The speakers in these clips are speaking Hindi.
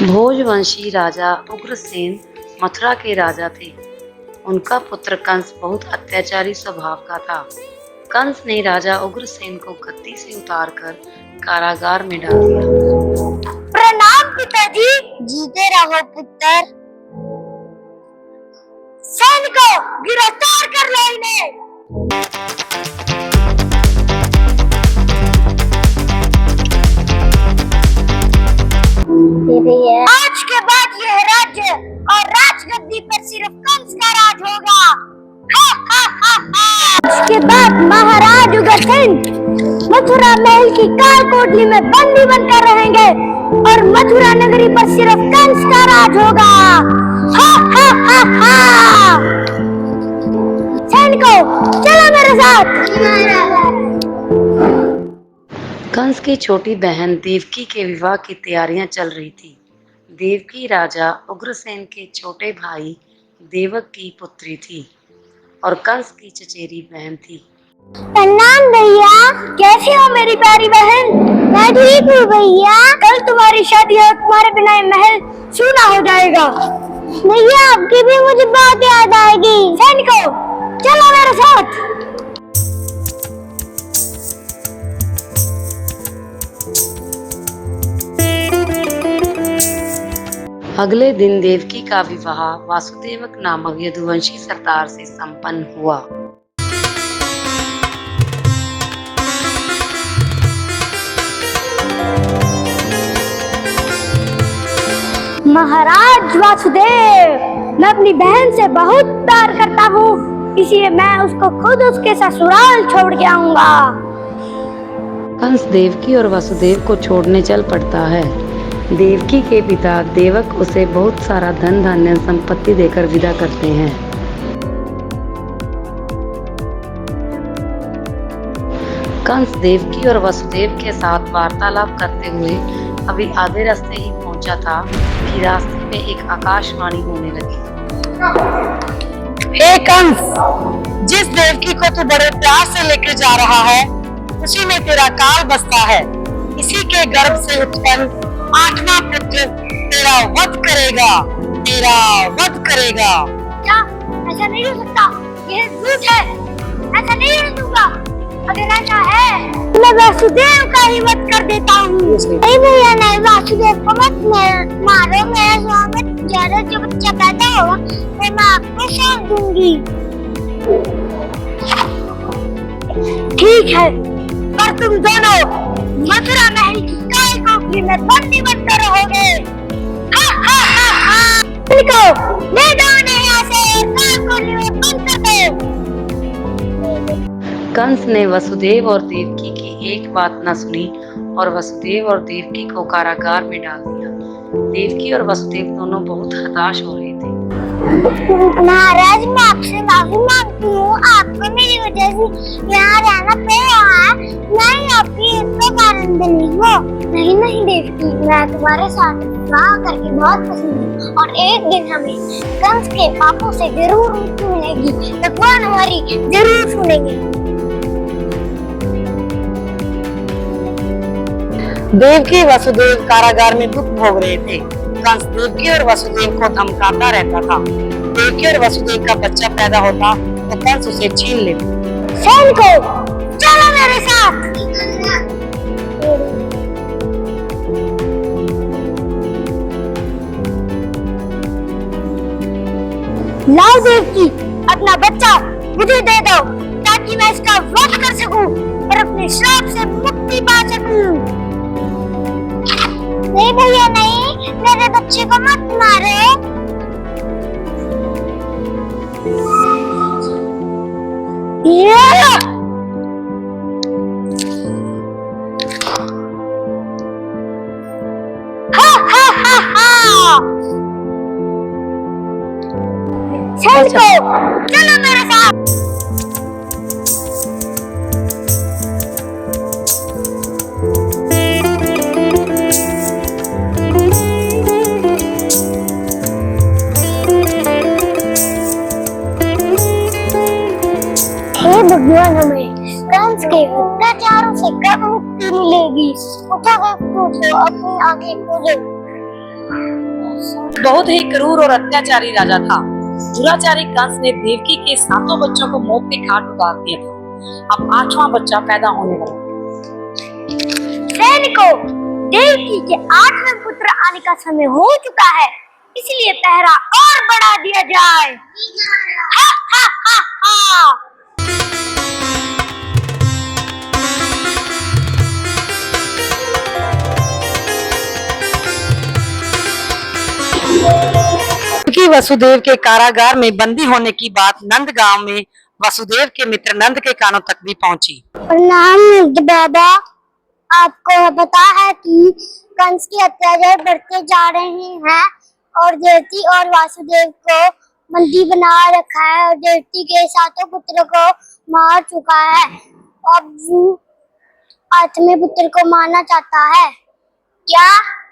भोजवंशी राजा उग्रसेन मथुरा के राजा थे। उनका पुत्र कंस बहुत अत्याचारी स्वभाव का था। कंस ने राजा उग्रसेन को गद्दी से उतारकर कारागार में डाल दिया। प्रणाम पिताजी। जीते रहो पुत्र। सैनिकों, गिरफ्तार कर लो इन्हें। आज के बाद यह राज्य और राजगद्दी पर सिर्फ कंस का राज होगा। हा, हा, हा, हा। इसके बाद महाराज उग्रसेन मथुरा महल की काल कोठरी में बंदी बनकर रहेंगे और मथुरा नगरी पर सिर्फ कंस का राज होगा। हा, हा, हा, हा। सैनिकों, चलो मेरे साथ। कंस की छोटी बहन देवकी के विवाह की तैयारियां चल रही थी। देवकी राजा उग्रसेन के छोटे भाई देवक की पुत्री थी और कंस की चचेरी बहन थी। प्रणाम भैया, कैसी हो मेरी प्यारी बहन? मैं ठीक हूँ भैया। कल तुम्हारी शादी है, तुम्हारे बिना ये महल सूना हो जाएगा। भैया, आपकी भी मुझे बहुत याद आएगी। सैनिकों, चलो मेरे साथ। अगले दिन देवकी का विवाह वासुदेवक नामक यदुवंशी सरदार से संपन्न हुआ। महाराज वासुदेव, मैं अपनी बहन से बहुत प्यार करता हूँ, इसलिए मैं उसको खुद उसके ससुराल छोड़ के आऊंगा। कंस देवकी और वासुदेव को छोड़ने चल पड़ता है। देवकी के पिता देवक उसे बहुत सारा धन धान्य संपत्ति देकर विदा करते हैं। कंस देवकी और वासुदेव के साथ वार्तालाप करते हुए अभी आधे रास्ते ही पहुंचा था कि रास्ते में एक आकाशवाणी होने लगी। हे कंस, जिस देवकी को तू बड़े प्यार से लेकर जा रहा है, उसी में तेरा काल बसता है। इसी के गर्भ से उत्पन्न 8वां पुत्र तेरा वध करेगा, तेरा वध करेगा। क्या? ऐसा नहीं हो सकता, यह झूठ है। ऐसा नहीं होने दूंगा। अगर ऐसा है, मैं वासुदेव का ही वध कर देता हूँ। नहीं भैया नहीं, वासुदेव को मत मारो। मेरा स्वागत ज्यादा जो बच्चा पैदा होगा, मैं आपको सौंप दूंगी। ठीक है, पर तुम दोनों मथुरा महल की काल कोठरी में बंदी बनकर रहोगे। हा, हा, हा, हा। ले जाओ इन्हें यहाँ से, काल कोठरी में बंद कर दो। कंस ने वसुदेव और देवकी की एक बात न सुनी और वसुदेव और देवकी को कारागार में डाल दिया। देवकी और वसुदेव दोनों बहुत हताश हो रहे थे। महाराज, मैं आपसे माफी मांगती हूँ। आपको मेरी वजह से यहाँ रहना पड़ रहा है। मैं आपकी इतना कारण बनी हूँ। नहीं देवकी, मैं तुम्हारे साथ विवाह करके बहुत पसंद हूँ और एक दिन हमें कंस के पापों से जरूर मुक्ति मिलेगी। भगवान हमारी जरूर सुनेंगे। देवकी वसुदेव कारागार में दुख भोग रहे थे। कंस देवकी और वसुदेव को धमकाता रहता था। देवकी और वसुदेव का बच्चा पैदा होता तो कंस उसे छीन लेता। सैनिकों, चलो मेरे साथ। लाओ देवकी, अपना बच्चा मुझे दे दो ताकि मैं इसका वध कर सकूं और अपने श्राप से मुक्ति पा सकूं। नहीं भैया नहीं, मेरे बच्चे को मत मारो। हा, हा, हा, हा। चलो मेरे साथ। हे भगवान, हमें कंस के अत्याचारों से कब मुक्ति मिलेगी? उठो अपनी आंखें खोलो। बहुत ही क्रूर और अत्याचारी राजा था। दुराचारी कंस ने देवकी के 7 बच्चों को मौत के घाट उतार दिया था। अब 8वां बच्चा पैदा होने वाला। सैनिकों, देवकी के 8वें पुत्र आने का समय हो चुका है, इसलिए पहरा और बढ़ा दिया जाए। हा हा हा हा। क्योंकि वसुदेव के कारागार में बंदी होने की बात नंद गांव में वसुदेव के मित्र नंद के कानों तक भी पहुंची। प्रणाम नंद बाबा, आपको पता है कि कंस के अत्याचार बढ़ते जा रहे हैं और देवकी और वासुदेव को बंदी बना रखा है और देवकी के 7 पुत्र को मार चुका है। अब वो 8वें पुत्र को मारना चाहता है। क्या?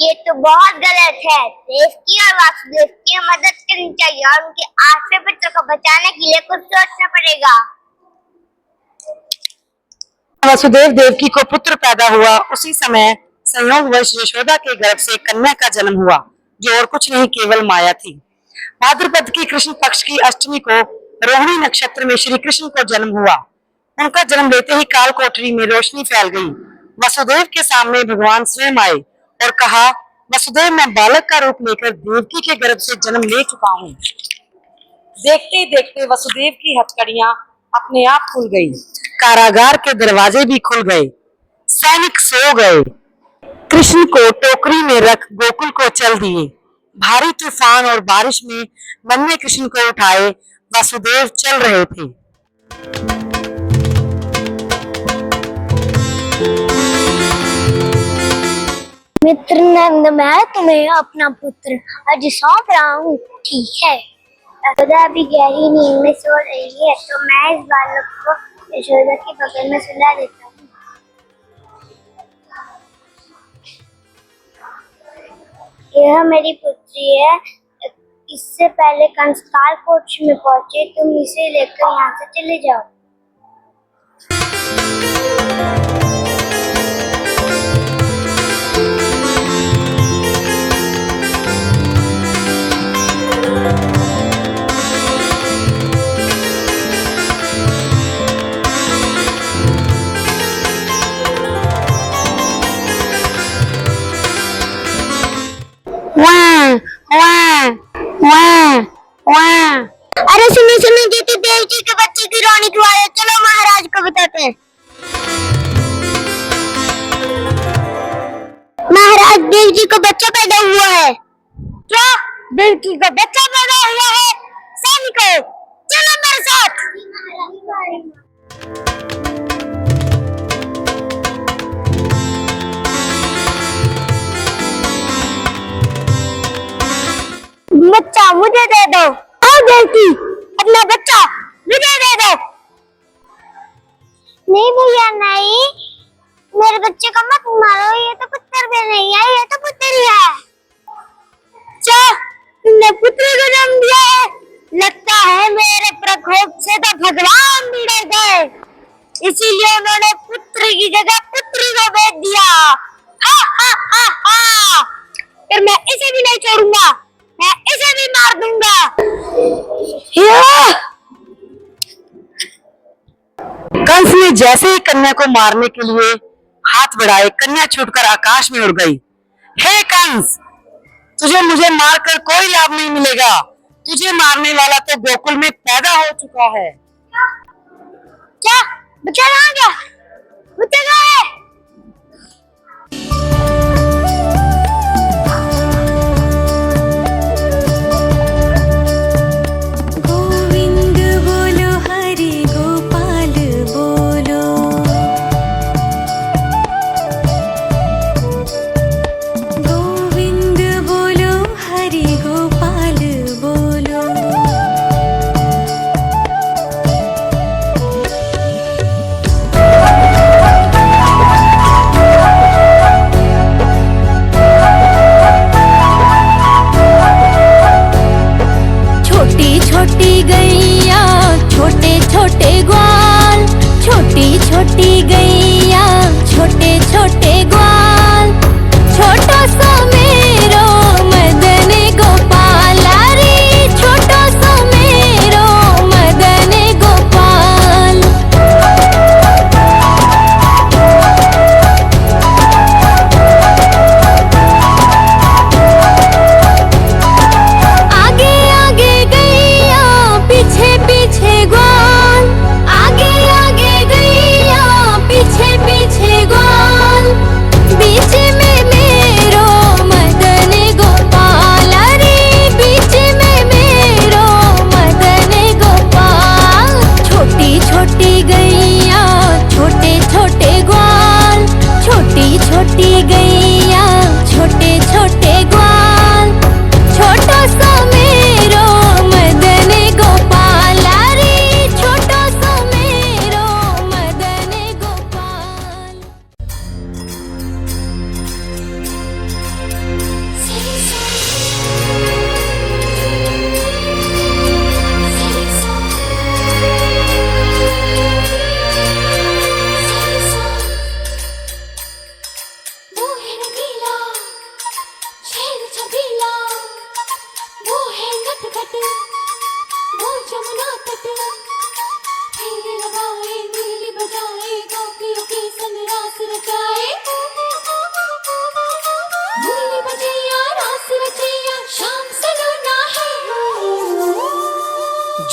ये तो बहुत गलत है। देवकी और वासुदेव की मदद करनी चाहिए और उनके 8वें पुत्र को बचाने के लिए कुछ सोचना पड़ेगा। वसुदेव देवकी को पुत्र पैदा हुआ, उसी समय संयोगवश यशोदा के गर्भ से कन्या का जन्म हुआ, जो और कुछ नहीं केवल माया थी। भाद्रपद की कृष्ण पक्ष की अष्टमी को रोहिणी नक्षत्र में श्री कृष्ण को जन्म हुआ। उनका जन्म लेते ही काल कोठरी में रोशनी फैल गई। वसुदेव के सामने भगवान स्वयं आए और कहा, वसुदेव, मैं बालक का रूप लेकर देवकी के गर्भ से जन्म ले चुका हूँ। देखते देखते वसुदेव की हथकड़ियां अपने आप खुल गई, कारागार के दरवाजे भी खुल गए, सैनिक सो गए। कृष्ण को टोकरी में रख गोकुल को चल दिए। भारी तूफान और बारिश में वन में कृष्ण को उठाए वसुदेव चल रहे थे। मित्र नंद, मैं तुम्हें अपना पुत्र आज सौंप रहा हूँ, ठीक है? यशोदा अभी गहरी नींद में सो रही है, तो मैं इस बालक को यशोदा की बगल में सुला देता हूँ। यह मेरी पुत्री है। इससे पहले कंस काल कोठरी में पहुंचे, तुम इसे लेकर यहाँ से चले जाओ। अरे सुनो सुनो, जी तो देवकी के बच्चे की रोने की आवाज है। चलो महाराज को बताते हैं। महाराज, देवकी को बच्चा पैदा हुआ है। क्या? देवकी को बच्चा पैदा हुआ है? सैनिकों, चलो मेरे साथ। बच्चा मुझे दे दो। आओ देवकी, अपना बच्चा मुझे दे दो। नहीं भैया नहीं, मेरे बच्चे को मत मारो, ये तो पुत्र भी नहीं है, ये तो पुत्र ही है। क्या तुमने पुत्र को जन्म दिया है? लगता है मेरे प्रकोप से तो भगवान भी डर गए, इसीलिए उन्होंने पुत्र की जगह पुत्री को भेज दिया। हा हा हा हा। फिर मैं इसे भी नहीं छोड़ूंगा, मैं इसे भी मार दूंगा। कंस ने जैसे ही कन्या को मारने के लिए हाथ बढ़ाए, कन्या छूटकर आकाश में उड़ गई। हे कंस, तुझे मुझे मारकर कोई लाभ नहीं मिलेगा। तुझे मारने वाला तो गोकुल में पैदा हो चुका है। क्या? बच्चा कहाँ गया? बच्चा कहाँ है?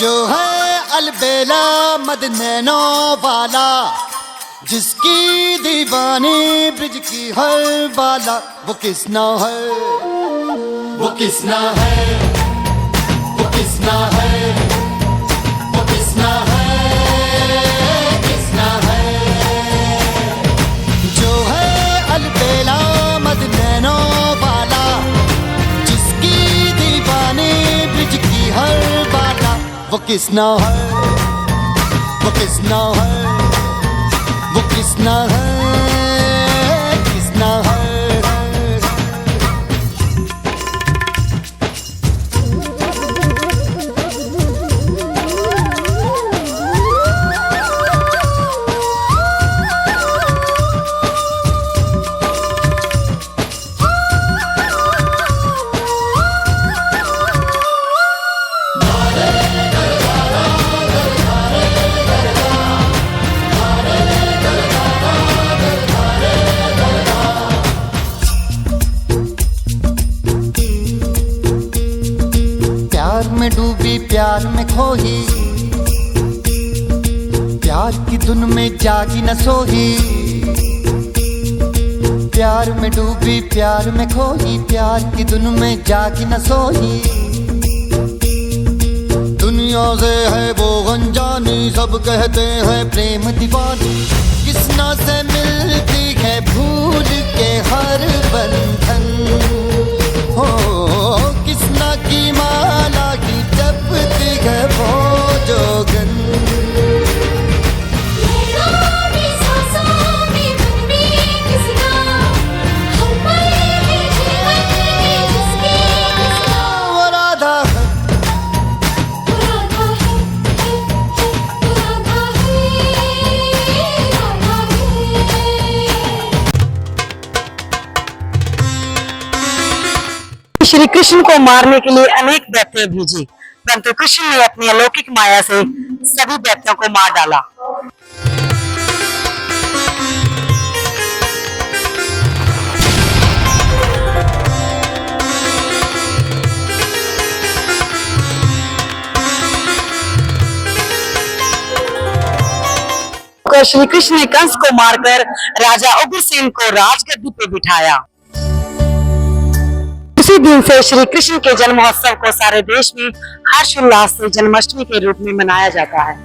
जो है अलबेला मद नैनो वाला, जिसकी दीवानी ब्रिज की हर बाला, वो किसना है, वो किसना है, वो किसना है, वो किसना है, किसना है। जो है अलबेला मद नैनो वाला, जिसकी दीवानी ब्रिज की हर बाला, वो किसना है, वो किसना है, वो किसना है, किसना है। प्यार में डूबी प्यार में खोही, प्यार की धुन में जागी न सोही। प्यार में डूबी प्यार में खोही, प्यार की धुन में जागी न सोही। दुनिया से है वो अनजानी, सब कहते हैं प्रेम दीवानी। किसना से मिलती है भूल के हर बंधन, हो किसना की माला की जपती है वो जोगन। वो राधा है, श्री कृष्ण को मारने के लिए अनेक दैत्य भेजे, परंतु कृष्ण ने अपनी अलौकिक माया से सभी दैत्यों को मार डाला। श्री कृष्ण ने कंस को मारकर राजा उग्रसेन को राजगद्दी पे बिठाया। उसी दिन से श्री कृष्ण के जन्म महोत्सव को सारे देश में हर्षोल्लास से जन्माष्टमी के रूप में मनाया जाता है।